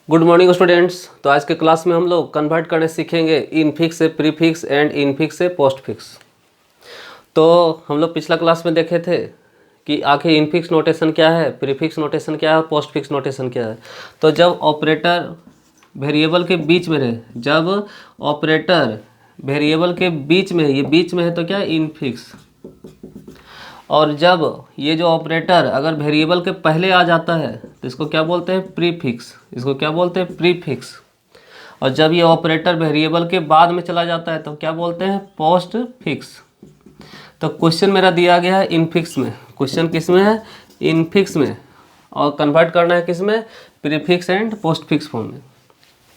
Good morning students. तो आज के क्लास में हम लोग कन्वर्ट करने सीखेंगे इनफिक्स से प्रीफिक्स एंड इनफिक्स से पोस्टफिक्स। तो हम लोग पिछला क्लास में देखे थे कि आखिर इनफिक्स नोटेशन क्या है, प्रीफिक्स नोटेशन क्या है और पोस्टफिक्स नोटेशन क्या है। तो जब ऑपरेटर वेरिएबल के बीच में रहे, जब ऑपरेटर वेरिएबल के बीच में, ये बीच में है तो क्या है इनफिक्स, और जब ये जो ऑपरेटर अगर वेरिएबल के पहले आ जाता है तो इसको क्या बोलते हैं प्रीफिक्स, इसको क्या बोलते हैं प्रीफिक्स। और जब ये ऑपरेटर वेरिएबल के बाद में चला जाता है तो क्या बोलते हैं पोस्ट फिक्स। तो क्वेश्चन मेरा दिया गया है इनफिक्स में, क्वेश्चन किस में है इनफिक्स में, और कन्वर्ट करना है किस में प्रीफिक्स एंड पोस्टफिक्स फॉर्म में।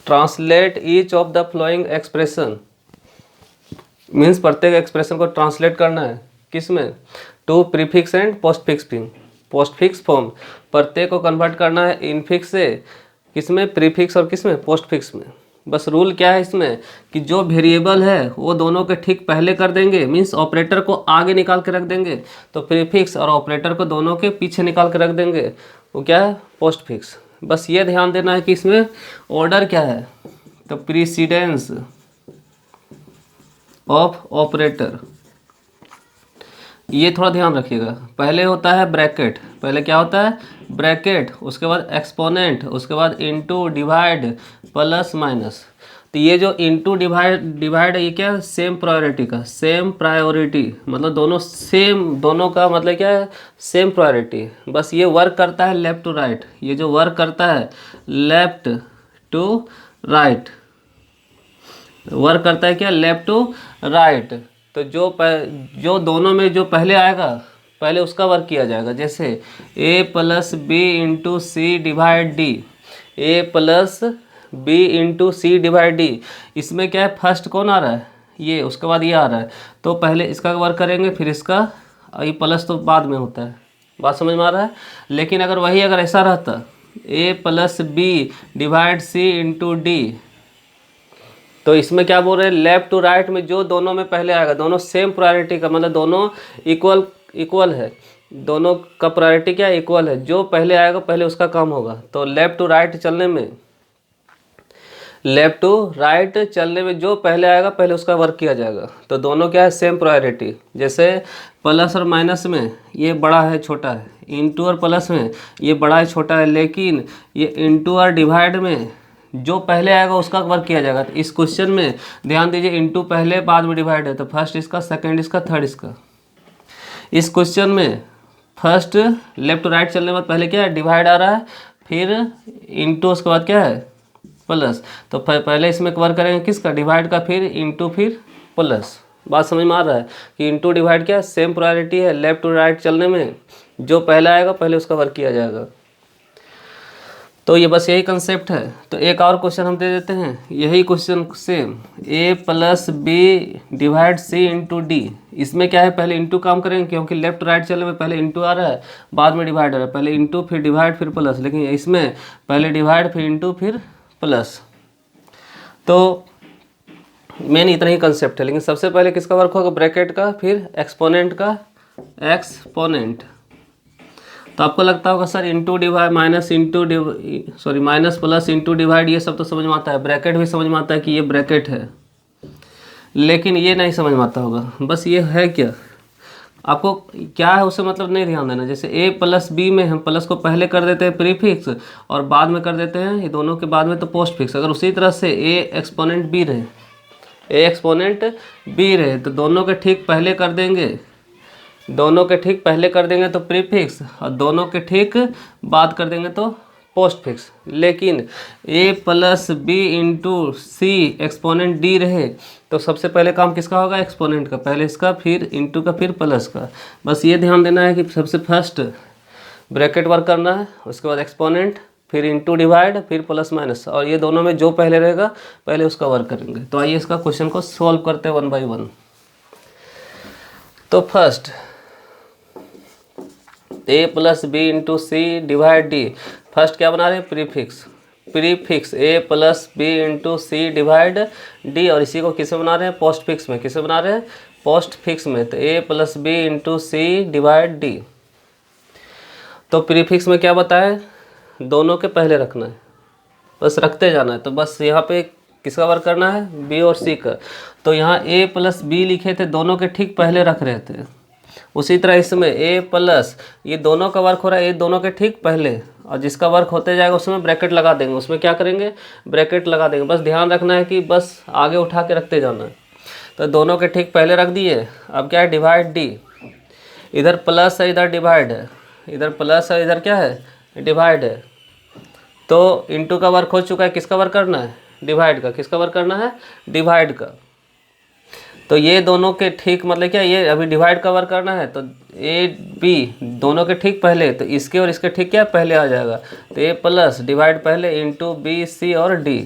Translate each of the flowing expression means प्रत्येक एक्सप्रेशन को ट्रांसलेट करना है किस में to prefix and postfix form. प्रत्येक को कन्वर्ट करना है इनफिक्स से किस में प्रीफिक्स और किस में पोस्टफिक्स में। बस रूल क्या है इसमें कि जो वेरिएबल है वो दोनों के ठीक पहले कर देंगे, मीन्स ऑपरेटर को आगे निकाल के रख देंगे, तो प्रीफिक्स और ऑपरेटर को दोनों के पीछे निकाल के रख देंगे, वो क्या है पोस्टफिक्स। बस ये ध्यान देना है कि इसमें ऑर्डर क्या है, तो प्रीसीडेंस ऑफ ऑपरेटर, ये थोड़ा ध्यान रखिएगा। पहले होता है ब्रैकेट, पहले क्या होता है ब्रैकेट, उसके बाद एक्सपोनेंट, उसके बाद इनटू डिवाइड प्लस माइनस। तो ये जो इनटू डिवाइड ये क्या सेम प्रायोरिटी का, सेम प्रायोरिटी मतलब दोनों सेम, दोनों का मतलब क्या है सेम प्रायोरिटी। बस ये वर्क करता है लेफ्ट टू राइट, ये जो वर्क करता है लेफ्ट टू राइट, वर्क करता है क्या लेफ्ट टू राइट। तो जो दोनों में जो पहले आएगा पहले उसका वर्क किया जाएगा। जैसे a plus B into C divide D, A plus B into C divide D, इसमें क्या है फर्स्ट कौन आ रहा है ये, उसके बाद ये आ रहा है, तो पहले इसका वर्क करेंगे फिर इसका, ये प्लस तो बाद में होता है, बात समझ में आ रहा है। लेकिन अगर वही अगर ऐसा रहता a plus B divide C into D, तो इसमें क्या बोल रहे हैं लेफ्ट टू राइट में जो दोनों में पहले आएगा, दोनों सेम प्रायोरिटी का मतलब दोनों इक्वल है, दोनों का प्रायोरिटी क्या इक्वल है, जो पहले आएगा पहले उसका काम होगा। तो लेफ्ट टू राइट चलने में जो पहले आएगा पहले उसका वर्क किया जाएगा। तो दोनों क्या है सेम प्रायोरिटी। जैसे प्लस और माइनस में ये बड़ा है छोटा है, इंटू और प्लस में ये बड़ा है छोटा है, लेकिन ये इंटू और डिवाइड में जो पहले आएगा उसका वर्क किया जाएगा। तो इस क्वेश्चन में ध्यान दीजिए इंटू पहले बाद में डिवाइड है, तो फर्स्ट इसका, सेकंड इसका, थर्ड इसका। इस क्वेश्चन में फर्स्ट लेफ्ट टू राइट चलने के बाद पहले क्या है डिवाइड आ रहा है, फिर इंटू, उसके बाद क्या है प्लस। तो पहले इसमें वर्क करेंगे किसका डिवाइड का, फिर इंटू, फिर प्लस। बात समझ में आ रहा है कि इंटू डिवाइड क्या सेम प्रायोरिटी है, लेफ्ट टू राइट चलने में जो पहला आएगा पहले उसका वर्क किया जाएगा। तो ये बस यही कंसेप्ट है। तो एक और क्वेश्चन हम दे देते हैं यही क्वेश्चन से, a plus B divide C into D, इसमें क्या है पहले इंटू काम करेंगे क्योंकि लेफ्ट राइट चलने में पहले इंटू आ रहा है बाद में डिवाइड आ रहा है, पहले इंटू फिर डिवाइड फिर प्लस, लेकिन इसमें पहले डिवाइड फिर इंटू फिर प्लस। तो मेन इतना ही कंसेप्ट है, लेकिन सबसे पहले किसका वर्क होगा ब्रैकेट का, फिर एक्सपोनेंट का, एक्सपोनेंट। तो आपको लगता होगा sir into divide minus plus into divide ये सब तो समझ में आता है, ब्रैकेट भी समझ में आता है कि ये ब्रैकेट है, लेकिन ये नहीं समझ में आता होगा। बस ये है क्या आपको क्या है उससे मतलब नहीं ध्यान देना। जैसे a प्लस बी में हम प्लस को पहले कर देते हैं प्रीफिक्स और बाद में कर देते हैं ये दोनों के बाद में तो पोस्ट फिक्स। अगर उसी तरह से a एक्सपोनेंट बी रहे तो दोनों के ठीक पहले कर देंगे, तो प्रीफिक्स, और दोनों के ठीक बाद कर देंगे तो पोस्ट फिक्स। लेकिन a plus B into C exponent D रहे तो सबसे पहले काम किसका होगा एक्सपोनेंट का, पहले इसका फिर इंटू का फिर प्लस का। बस ये ध्यान देना है कि सबसे फर्स्ट ब्रैकेट वर्क करना है, उसके बाद एक्सपोनेंट, फिर इंटू डिवाइड, फिर प्लस माइनस, और ये दोनों में जो पहले रहेगा पहले उसका वर्क करेंगे। तो आइए इसका क्वेश्चन को सॉल्व करते हैं 1 बाई 1। तो first a plus B into C divide D, first क्या बना रहे हैं prefix a plus B into C divide D, और इसी को किसे बना रहे हैं पोस्ट फिक्स में, किसे बना रहे हैं पोस्ट फिक्स में। तो a plus B into C divide D. तो प्रीफिक्स में क्या बताए दोनों के पहले रखना है, बस रखते जाना है। तो बस यहाँ पे किसका वर्क करना है, बी और सी का। तो यहाँ ए प्लस बी लिखे थे, दोनों के ठीक पहले रख रहे थे। उसी तरह इसमें ए प्लस, ये दोनों का वर्क हो रहा है ए दोनों के ठीक पहले, और जिसका वर्क होते जाएगा उसमें ब्रैकेट लगा देंगे, उसमें क्या करेंगे, ब्रैकेट लगा देंगे। बस ध्यान रखना है कि बस आगे उठा के रखते जाना है। तो दोनों के ठीक पहले रख दिए। अब क्या है, डिवाइड डी, इधर प्लस है इधर डिवाइड है, इधर प्लस है इधर क्या है डिवाइड है। तो इनटू का वर्क हो चुका है, किसका वर्क करना है, डिवाइड का। किसका वर्क करना है, डिवाइड का। तो ये दोनों के ठीक मतलब क्या, ये अभी डिवाइड का वर्क करना है। तो ए बी दोनों के ठीक पहले, तो इसके और इसके ठीक क्या पहले आ जाएगा। तो ए प्लस डिवाइड पहले इंटू बी सी और डी।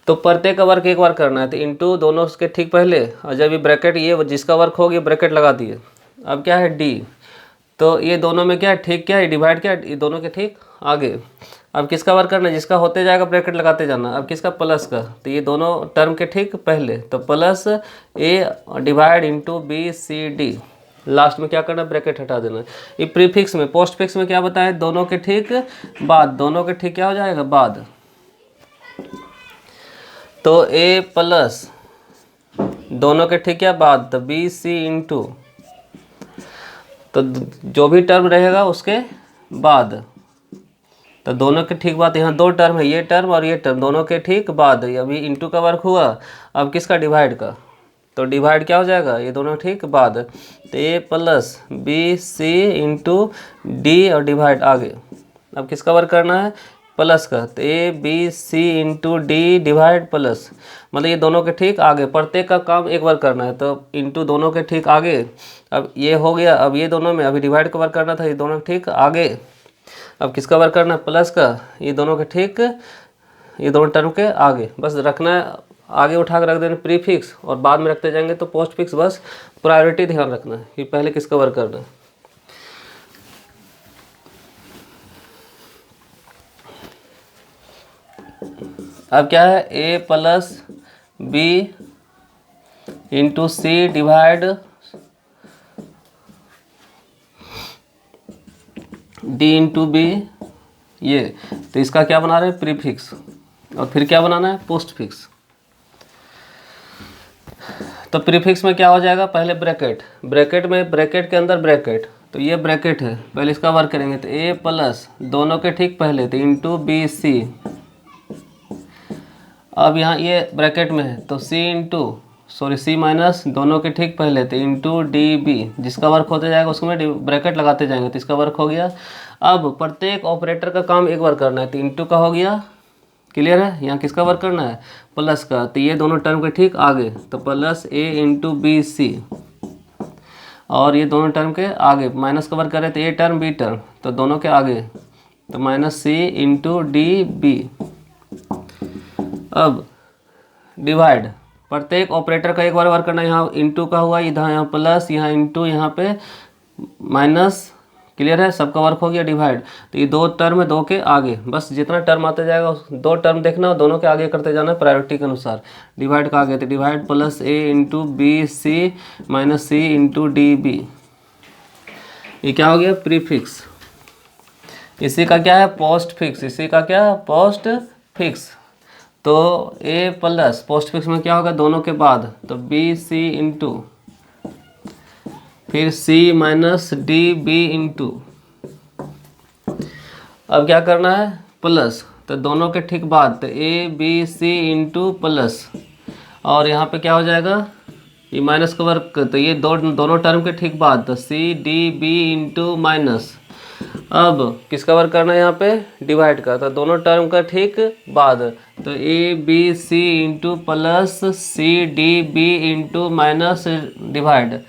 तो प्रत्येक का वर्क एक बार करना है, तो इंटू दोनों उसके ठीक पहले, और जब ये ब्रैकेट ये जिसका वर्क हो गया ब्रैकेट लगा दिए। अब क्या है डी, तो ये दोनों में क्या है ठीक क्या है डिवाइड क्या है, ये दोनों के ठीक आगे। अब किसका वर्क करना है, जिसका होते जाएगा ब्रैकेट लगाते जाना। अब किसका, प्लस का, तो ये दोनों टर्म के ठीक पहले, तो plus A divide into B C D. Last में क्या करना है, ब्रैकेट हटा देना। ये प्रीफिक्स में, पोस्ट फिक्स में क्या बताएं, दोनों के ठीक बाद, दोनों के ठीक क्या हो जाएगा बाद। तो ए प्लस दोनों के ठीक क्या बाद, तो बी सी इंटू, तो जो भी टर्म रहेगा उसके बाद। तो दोनों के ठीक बाद, यहाँ दो टर्म है, ये टर्म और ये टर्म, दोनों के ठीक बाद। अभी इंटू का वर्क हुआ, अब किसका, डिवाइड का। तो डिवाइड क्या हो जाएगा, ये दोनों ठीक बाद। तो A plus B C into D और डिवाइड आगे। अब किसका वर्क करना है, प्लस का। तो A B C into D divide plus, मतलब ये दोनों के ठीक आगे। प्रत्येक का काम एक बार करना है, तो इंटू दोनों के ठीक आगे। अब ये हो गया, अब ये दोनों में अभी डिवाइड का वर्क करना था, ये दोनों ठीक आगे। अब किसका वर्क करना है, प्लस का, ये दोनों के ठीक, ये दोनों टर्म के आगे। बस रखना है, आगे उठा कर रख देना प्रीफिक्स, और बाद में रखते जाएंगे तो पोस्ट फिक्स। बस प्रायोरिटी ध्यान रखना है कि पहले किसका वर्क करना है। अब क्या है, ए plus B into C divide D into B, ये तो इसका क्या बना रहे हैं, प्रीफिक्स। और फिर क्या बनाना है, पोस्ट फिक्स। तो प्रीफिक्स में क्या हो जाएगा, पहले ब्रैकेट, ब्रैकेट में ब्रैकेट के अंदर ब्रैकेट। तो ये ब्रैकेट है, पहले इसका वर्क करेंगे। तो ए प्लस दोनों के ठीक पहले, तो इंटू बी सी। अब यहाँ ये ब्रैकेट में है, तो सी माइनस दोनों के ठीक पहले, तो इंटू डी बी। जिसका वर्क होते जाएगा उसमें ब्रैकेट लगाते जाएंगे, तो इसका वर्क हो गया। अब प्रत्येक ऑपरेटर का काम एक बार करना है, तो इंटू का हो गया, क्लियर है। यहाँ किसका वर्क करना है, प्लस का। तो ये दोनों टर्म के ठीक आगे, तो प्लस ए इंटू बी सी, और ये दोनों टर्म के आगे माइनस का वर्क करें, तो ए टर्म बी टर्म, तो दोनों के आगे, तो माइनस सी इंटू डी बी। अब डिवाइड, प्रत्येक ऑपरेटर का एक बार वर्क करना है। यहाँ इंटू का हुआ, इधर यहाँ प्लस, यहाँ इंटू, यहाँ पे माइनस, क्लियर है। सबका वर्क हो गया डिवाइड। तो ये दो टर्म है, दो के आगे, बस जितना टर्म आते जाएगा दो टर्म देखना, दोनों के आगे करते जाना प्रायोरिटी के अनुसार। डिवाइड का आगे, तो divide plus A into B C minus C into D B. ये क्या हो गया, प्रीफिक्स। इसी का क्या है, पोस्ट फिक्स। इसी का क्या है, पोस्ट फिक्स। तो ए प्लस पोस्ट फिक्स में क्या होगा, दोनों के बाद, तो बी सी इंटू फिर सी माइनस डी बी इंटू, अब क्या करना है, प्लस, तो दोनों के ठीक बाद, तो A B C into plus, और यहाँ पे क्या हो जाएगा, ये माइनस का वर्क, तो ये दोनों टर्म के ठीक बाद, तो C D B into minus. अब किसका वर्क करना है, यहाँ पे डिवाइड का, तो दोनों टर्म का ठीक बाद, तो A B C into plus C D B into minus divide.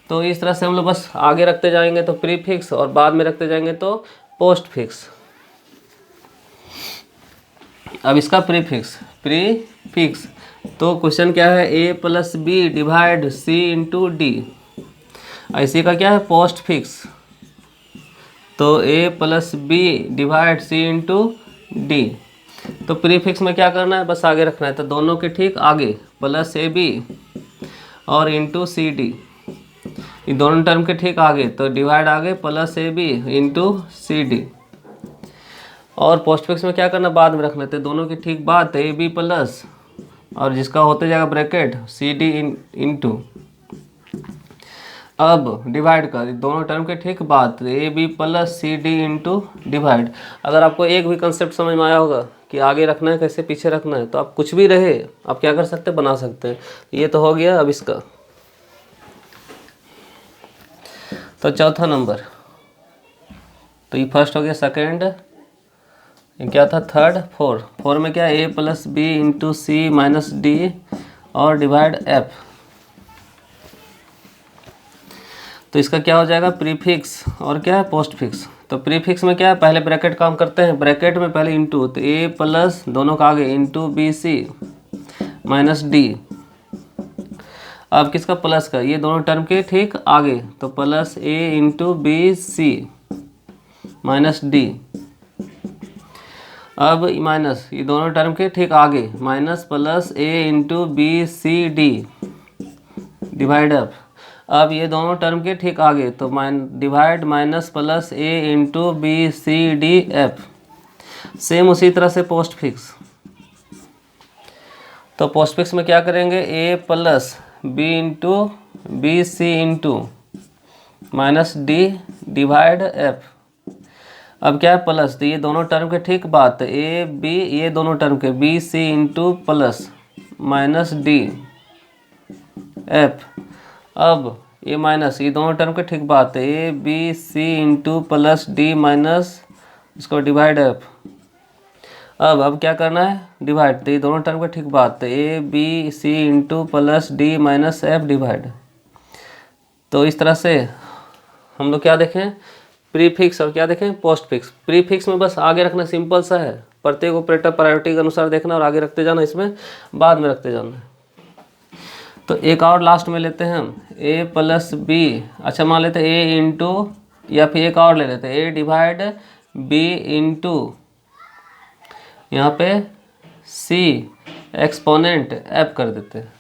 तो इस तरह से हम लोग बस आगे रखते जाएंगे तो प्रीफिक्स, और बाद में रखते जाएंगे तो पोस्ट फिक्स। अब इसका प्रीफिक्स, तो क्वेश्चन क्या है, ए plus B divide C into D. इसी का क्या है, पोस्ट फिक्स, तो A plus B divide C into D. तो प्रीफिक्स में क्या करना है, बस आगे रखना है, तो दोनों के ठीक आगे प्लस ए बी और इंटू सी डी, ये दोनों टर्म के ठीक आगे, तो डिवाइड आगे plus A B into C D. और पोस्ट फिक्स में क्या करना, बाद में रख लेते हैं, दोनों की ठीक बात है, ए बी प्लस और जिसका होते जाएगा ब्रैकेट सी डी इंटू, अब डिवाइड कर दोनों टर्म के ठीक बात, A B plus C D into divide. अगर आपको एक भी कंसेप्ट समझ में आया होगा कि आगे रखना है कैसे पीछे रखना है, तो आप कुछ भी रहे आप क्या कर सकते हैं, बना सकते हैं। ये तो हो गया अब इसका। तो चौथा नंबर, तो ये फर्स्ट हो गया, सेकेंड ये क्या था, थर्ड, फोर में क्या, ए प्लस बी इंटू सी माइनस डी और डिवाइड एफ। तो इसका क्या हो जाएगा, प्रीफिक्स और क्या है, पोस्ट फिक्स। तो प्रीफिक्स में क्या है, पहले ब्रैकेट काम करते हैं, ब्रैकेट में पहले इंटू, तो ए प्लस दोनों का आगे into B C minus D. अब किसका, प्लस का, ये दोनों टर्म के ठीक आगे, तो plus A into B C minus D. अब माइनस ये दोनों टर्म के ठीक आगे, minus plus A into B C D divide F. अब ये दोनों टर्म के ठीक आगे, तो divide minus plus A into B C D F. Same उसी तरह से पोस्ट फिक्स। तो पोस्ट फिक्स में क्या करेंगे, A plus B into B C into minus D divide F. अब क्या है, प्लस, तो ये दोनों टर्म के ठीक बात, ए बी ये दोनों टर्म के B C into plus minus D F. अब ये माइनस ये दोनों टर्म के ठीक बात है, A B C into plus D minus इसको डिवाइड एफ। अब क्या करना है, डिवाइड, तो ये दोनों टर्म के ठीक बात है, A B C into plus D minus F divide. तो इस तरह से हम लोग क्या देखें, प्रीफिक्स और क्या देखें, पोस्ट फिक्स। प्रीफिक्स में बस आगे रखना सिंपल सा है, प्रत्येक ऑपरेटर प्रायोरिटी के अनुसार देखना और आगे रखते जाना, इसमें बाद में रखते जाना। तो एक और लास्ट में लेते हैं हम, ए प्लस बी, अच्छा मान लेते हैं ए इंटू, या फिर एक और ले लेते हैं, ए डिवाइड बी इंटू यहाँ पे सी एक्सपोनेंट एफ कर देते हैं।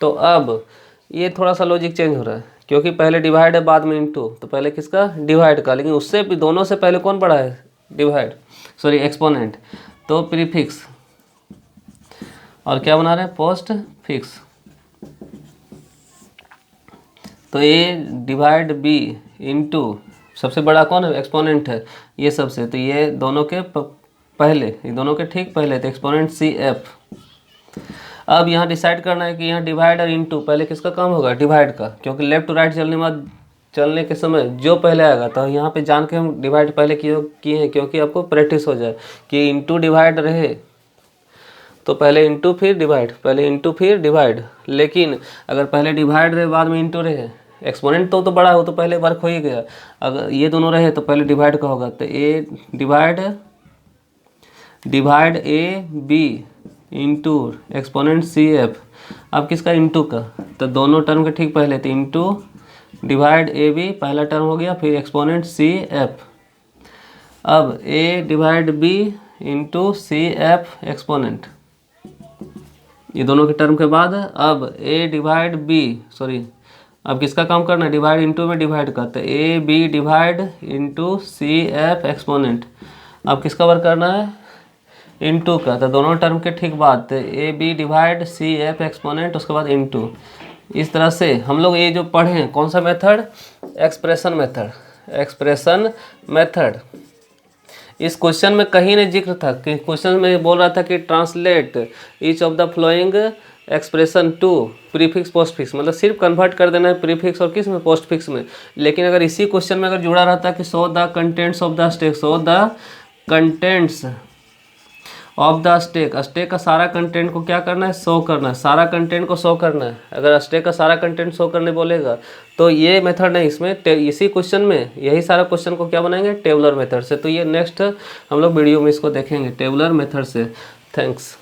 तो अब ये थोड़ा सा लॉजिक चेंज हो रहा है, क्योंकि पहले डिवाइड है बाद में इंटू, तो पहले किसका, डिवाइड का, लेकिन उससे भी दोनों से पहले कौन पड़ा है, डिवाइड, सॉरी एक्सपोनेंट। तो प्रीफिक्स और क्या बना रहे हैं, पोस्ट फिक्स। तो ए डिवाइड बी इंटू सबसे बड़ा कौन है, एक्सपोनेंट है ये सबसे, तो ये दोनों के पहले, ये दोनों के ठीक पहले, तो एक्सपोनेंट सी एफ। अब यहाँ डिसाइड करना है कि यहाँ डिवाइड और इंटू पहले किसका काम होगा, डिवाइड का, क्योंकि लेफ्ट टू राइट चलने के समय जो पहले आएगा, तो यहाँ पे जान के हम डिवाइड पहले किए हैं, क्योंकि आपको प्रैक्टिस हो जाए कि इंटू डिवाइड रहे तो पहले इंटू फिर डिवाइड, पहले इंटू फिर डिवाइड। लेकिन अगर पहले डिवाइड रहे बाद में इंटू रहे, एक्सपोनेंट तो बड़ा हो तो पहले वर्क हो ही गया, अगर ये दोनों रहे तो पहले डिवाइड का होगा, तो A divide A B into exponent C F. अब किसका, इंटू का, तो दोनों टर्म के ठीक पहले, तो इंटू डिवाइड ए बी पहला टर्म हो गया, फिर एक्सपोनेंट सी एफ। अब A divide B into C F exponent, ये दोनों के टर्म के बाद अब ए डिवाइड बी, सॉरी अब किसका काम करना है, डिवाइड इंटू में डिवाइड का, तो A B divide into C F exponent. अब किसका वर्क करना है, इंटू का, तो दोनों टर्म के ठीक बाद A B divide C F exponent, उसके बाद इंटू। इस तरह से हम लोग ये जो पढ़े हैं कौन सा method, expression method, expression method. इस क्वेश्चन में कहीं नहीं जिक्र था कि क्वेश्चन में बोल रहा था कि translate each of the flowing expression to prefix post fix, मतलब सिर्फ कन्वर्ट कर देना है प्रीफिक्स और किस में, पोस्ट फिक्स में। लेकिन अगर इसी क्वेश्चन में अगर जुड़ा रहता कि show the contents of the stack, show the contents of the stack, stack का सारा कंटेंट को क्या करना है, शो करना है, सारा कंटेंट को शो करना है। अगर स्टैक का सारा कंटेंट शो करने बोलेगा तो ये मेथड नहीं, इसमें इसी क्वेश्चन में यही सारा क्वेश्चन को क्या बनाएंगे, टेबुलर मेथड से। तो ये नेक्स्ट हम लोग वीडियो में इसको देखेंगे टेबुलर मेथड से। थैंक्स।